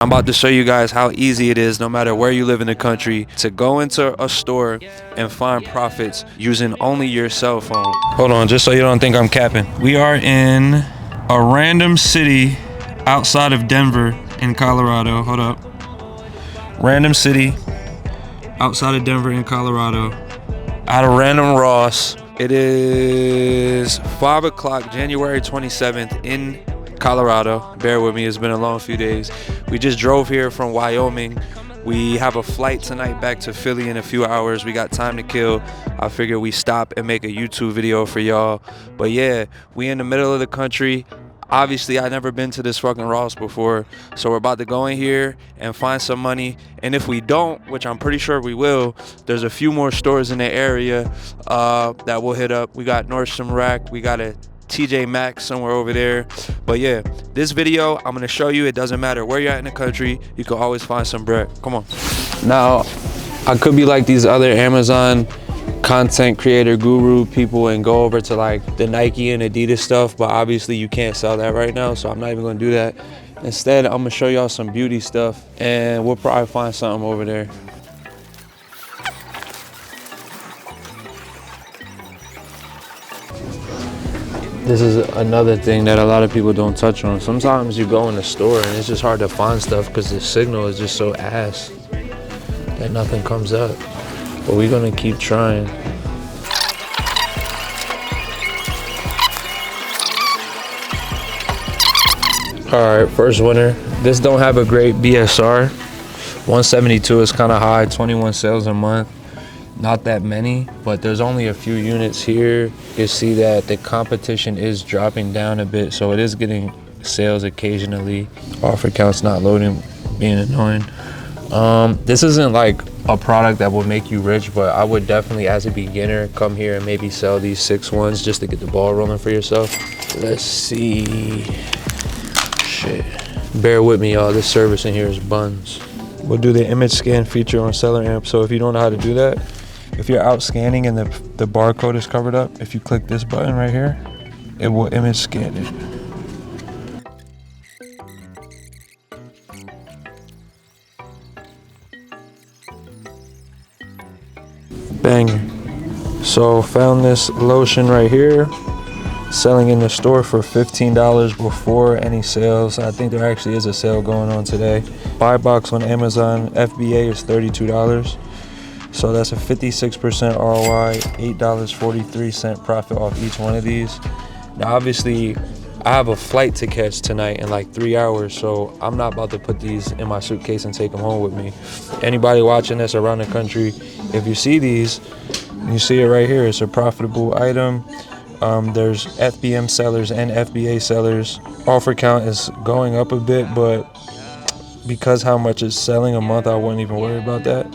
I'm about to show you guys how easy it is, no matter where you live in the country, to go into a store and find profits using only your cell phone. Hold on, just so you don't think I'm capping. We are in a random city outside of Denver in Colorado. Hold up. Random city outside of Denver in Colorado. At a random Ross. It is 5 o'clock, January 27th in Colorado. Bear with me, it's been a long few days. We just drove here from Wyoming. We have a flight tonight back to Philly in a few hours. We got time to kill. I figured we stop and make a YouTube video for y'all. But yeah, we in the middle of the country. Obviously, I've never been to this fucking Ross before, so we're about to go in here and find some money. And if we don't, which I'm pretty sure we will, there's a few more stores in the area that we'll hit up. We got Nordstrom Rack, we got a TJ Maxx somewhere over there. But yeah, this video, I'm gonna show you, it doesn't matter where you're at in the country, you can always find some bread. Come on. Now, I could be like these other Amazon content creator guru people and go over to like the Nike and Adidas stuff, but obviously you can't sell that right now, so I'm not even gonna do that. Instead, I'm gonna show y'all some beauty stuff and we'll probably find something over there. This is another thing that a lot of people don't touch on. Sometimes you go in the store and it's just hard to find stuff because the signal is just so ass that nothing comes up. But we're gonna keep trying. All right, first winner. This don't have a great BSR. 172 is kind of high, 21 sales a month. Not that many, but there's only a few units here. You can see that the competition is dropping down a bit, so it is getting sales occasionally. Offer count's not loading, being annoying. This isn't like a product that will make you rich, but I would definitely, as a beginner, come here and maybe sell these 6 ones just to get the ball rolling for yourself. Let's see. Shit. Bear with me, y'all. This service in here is buns. We'll do the image scan feature on Seller Amp, so if you don't know how to do that, if you're out scanning and the barcode is covered up, if you click this button right here, it will image scan it. Banger. So found this lotion right here, selling in the store for $15 before any sales. I think there actually is a sale going on today. Buy box on Amazon FBA is $32. So that's a 56% ROI, $8.43 profit off each one of these. Now obviously I have a flight to catch tonight in like 3 hours, so I'm not about to put these in my suitcase and take them home with me. Anybody watching this around the country, if you see these, you see it right here, it's a profitable item. There's FBM sellers and FBA sellers. Offer count is going up a bit, but because how much it's selling a month, I wouldn't even worry about that.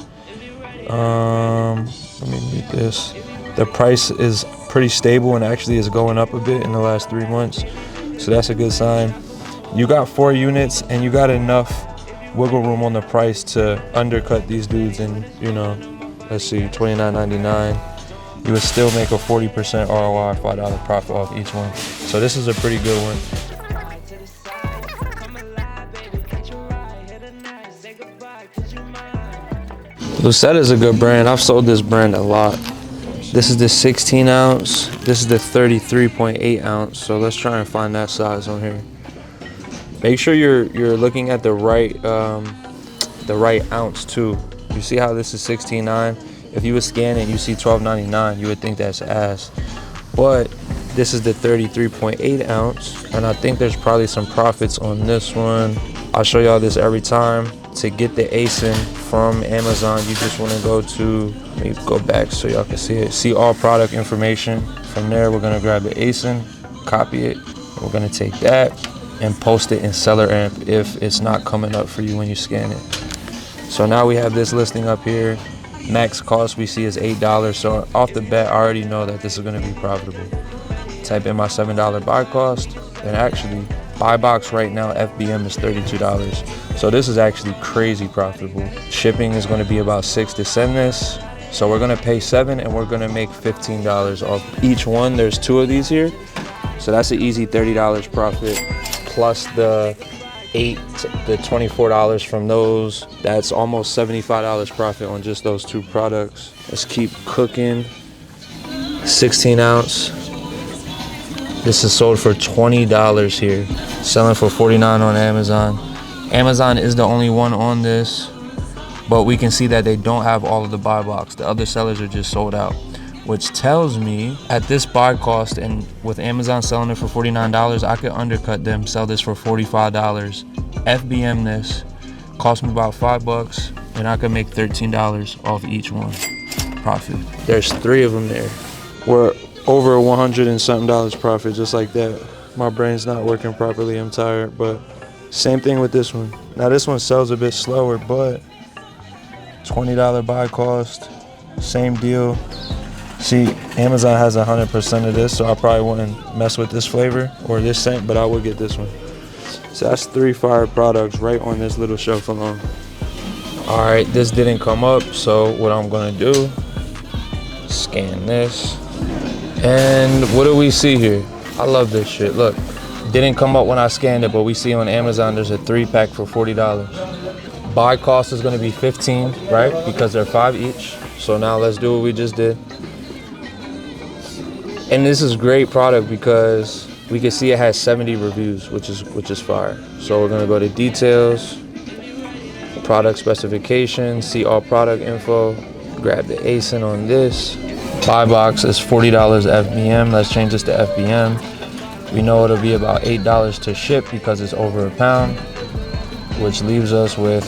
Let me read this. The price is pretty stable and actually is going up a bit in the last 3 months, so that's a good sign. You got 4 units and you got enough wiggle room on the price to undercut these dudes, and you know, let's see, $29.99. You would still make a 40% ROI, $5 profit off each one. So this is a pretty good one. Lucetta is a good brand. I've sold this brand a lot. This is the 16 ounce. This is the 33.8 ounce. So let's try and find that size on here. Make sure you're looking at the right ounce too. You see how this is 16.9? If you would scan it, you see $12.99, you would think that's ass. But this is the 33.8 ounce, and I think there's probably some profits on this one. I'll show y'all this every time. To get the ASIN from Amazon, you just want to go to, let me go back so y'all can see it. See all product information. From there, we're gonna grab the ASIN, copy it. We're gonna take that and post it in Seller Amp if it's not coming up for you when you scan it. So now we have this listing up here. Max cost we see is $8, so off the bat I already know that this is going to be profitable. Type in my $7 buy cost, and actually buy box right now FBM is $32, so this is actually crazy profitable. Shipping is going to be about $6 to send this, so we're going to pay $7 and we're going to make $15 off each one. There's 2 of these here, so that's an easy $30 profit plus the $8 to $24 from those. That's almost $75 profit on just those 2 products. Let's keep cooking. 16 ounce. This is sold for $20 here. Selling for $49 on Amazon. Amazon is the only one on this, but we can see that they don't have all of the buy box. The other sellers are just sold out, which tells me at this buy cost and with Amazon selling it for $49, I could undercut them, sell this for $45. FBM this, cost me about $5, and I could make $13 off each one profit. There's 3 of them there. We're over 100 and something dollars profit just like that. My brain's not working properly, I'm tired, but same thing with this one. Now this one sells a bit slower, but $20 buy cost, same deal. See, Amazon has 100% of this, so I probably wouldn't mess with this flavor or this scent, but I would get this one. So that's 3 fire products right on this little shelf alone. All right, this didn't come up, so what I'm gonna do, scan this. And what do we see here? I love this shit. Look, didn't come up when I scanned it, but we see on Amazon there's a 3-pack for $40. Buy cost is gonna be $15, right? Because they're 5 each. So now let's do what we just did. And this is great product because we can see it has 70 reviews, which is fire. So we're gonna go to details, product specifications, see all product info, grab the ASIN on this. Buy box is $40 FBM. Let's change this to FBM. We know it'll be about $8 to ship because it's over a pound, which leaves us with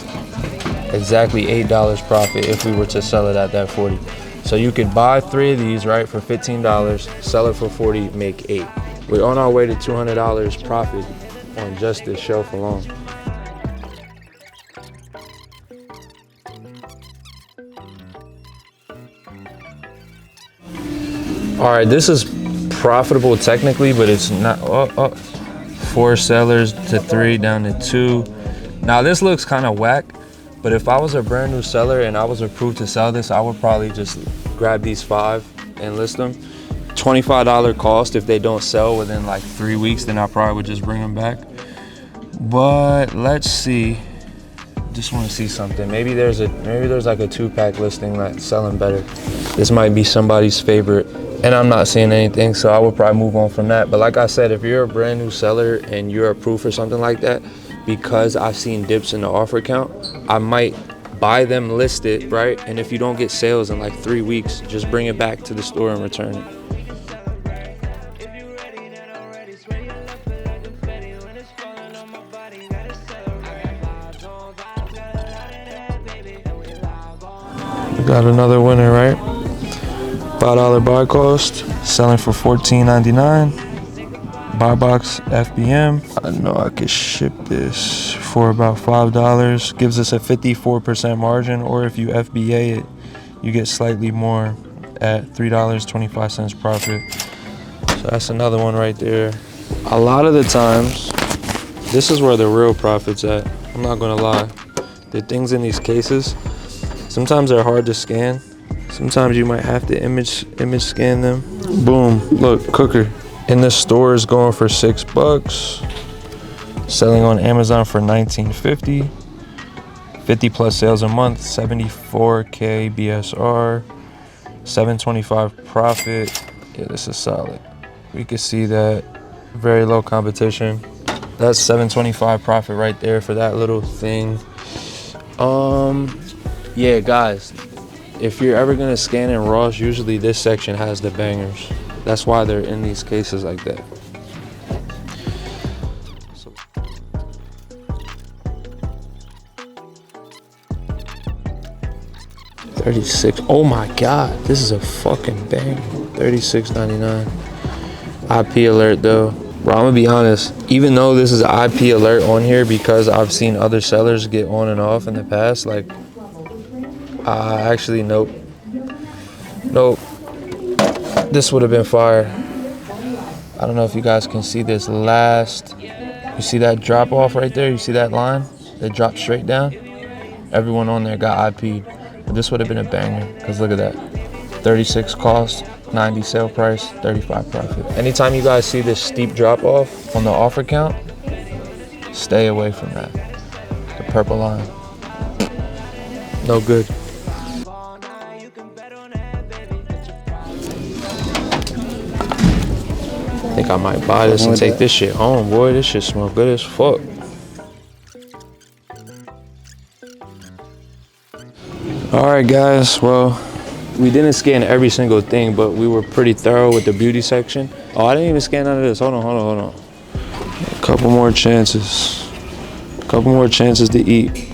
exactly $8 profit if we were to sell it at that 40. So you could buy 3 of these, right, for $15, sell it for 40, make 8. We're on our way to $200 profit on just this shelf alone. All right, this is profitable technically, but it's not. 4 sellers to 3 down to 2. Now this looks kind of whack, but if I was a brand new seller and I was approved to sell this, I would probably just grab these 5 and list them. $25 cost. If they don't sell within like 3 weeks, then I probably would just bring them back. But let's see. Just want to see something. Maybe there's like a 2-pack listing that's selling better. This might be somebody's favorite. And I'm not seeing anything, so I would probably move on from that. But like I said, if you're a brand new seller and you're approved for something like that, because I've seen dips in the offer count, I might buy them, list it, right? And if you don't get sales in like 3 weeks, just bring it back to the store and return it. Got another winner, right? $5 buy cost, selling for $14.99. Buy box FBM. I know I could ship this for about $5. Gives us a 54% margin, or if you FBA it, you get slightly more at $3.25 profit. So that's another one right there. A lot of the times, this is where the real profit's at. I'm not gonna lie. The things in these cases, sometimes they're hard to scan. Sometimes you might have to image scan them. Boom, look, cooker. In the store is going for $6. Selling on Amazon for $19.50. 50 plus sales a month, 74K BSR, 725 profit. Yeah, this is solid. We can see that very low competition. That's 725 profit right there for that little thing. Yeah, guys. If you're ever gonna scan in Ross, usually this section has the bangers. That's why they're in these cases like that. So 36. Oh my God, this is a fucking banger. $36.99. IP alert though. Bro, I'm gonna be honest. Even though this is IP alert on here, because I've seen other sellers get on and off in the past, like. Actually, nope. This would have been fire. I don't know if you guys can see this last. You see that drop off right there? You see that line? It dropped straight down. Everyone on there got IP'd. But this would have been a banger, because look at that. 36 cost, 90 sale price, 35 profit. Anytime you guys see this steep drop off on the offer count, Stay away from that. The purple line. No good. I think I might buy this and take this shit home, boy. This shit smell good as fuck. Alright guys, well, we didn't scan every single thing, but we were pretty thorough with the beauty section. Oh, I didn't even scan none of this. Hold on. A couple more chances. A couple more chances to eat.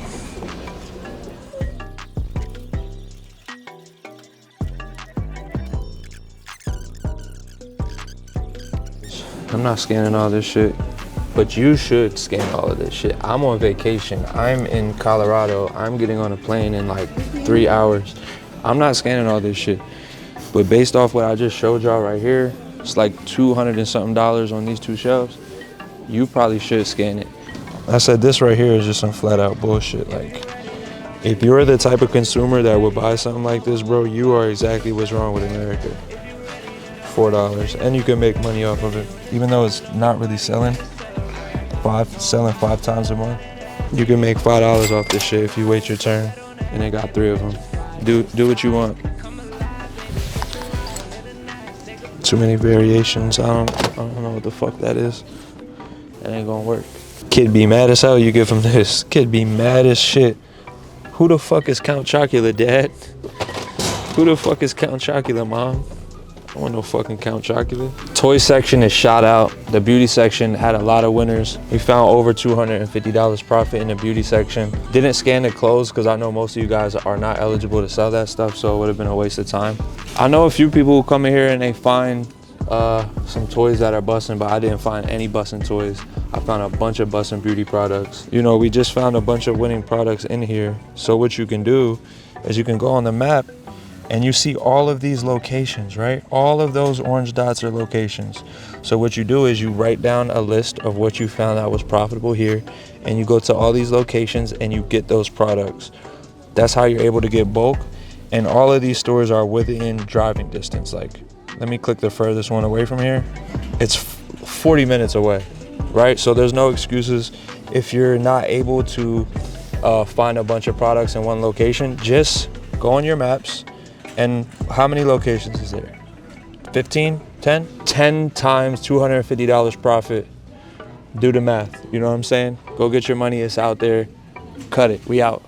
I'm not scanning all this shit, but you should scan all of this shit. I'm on vacation. I'm in Colorado. I'm getting on a plane in like 3 hours. I'm not scanning all this shit. But based off what I just showed y'all right here, it's like $200 and something on these two shelves. You probably should scan it. I said this right here is just some flat out bullshit. Like, if you're the type of consumer that would buy something like this, bro, you are exactly what's wrong with America. $4, and you can make money off of it, even though it's not really selling 5 times a month. You can make $5 off this shit if you wait your turn, and they got 3 of them. Do what you want. Too many variations. I don't know what the fuck that is. It ain't gonna work. Kid be mad as hell you give him this. Kid be mad as shit. Who the fuck is Count Chocula, Dad? Who the fuck is Count Chocula, Mom? I want no fucking Count Chocula. Toy section is shot out. The beauty section had a lot of winners. We found over $250 profit in the beauty section. Didn't scan the clothes because I know most of you guys are not eligible to sell that stuff, so it would have been a waste of time. I know a few people who come in here and they find some toys that are busting, but I didn't find any busting toys. I found a bunch of busting beauty products. You know, we just found a bunch of winning products in here. So what you can do is you can go on the map and you see all of these locations, right? All of those orange dots are locations. So what you do is you write down a list of what you found that was profitable here, and you go to all these locations and you get those products. That's how you're able to get bulk. And all of these stores are within driving distance. Like, let me click the furthest one away from here. It's 40 minutes away, right? So there's no excuses. If you're not able to find a bunch of products in one location, just go on your maps. And how many locations is there? 15? 10? 10 times $250 profit. Do the math, you know what I'm saying? Go get your money, it's out there. Cut it, we out.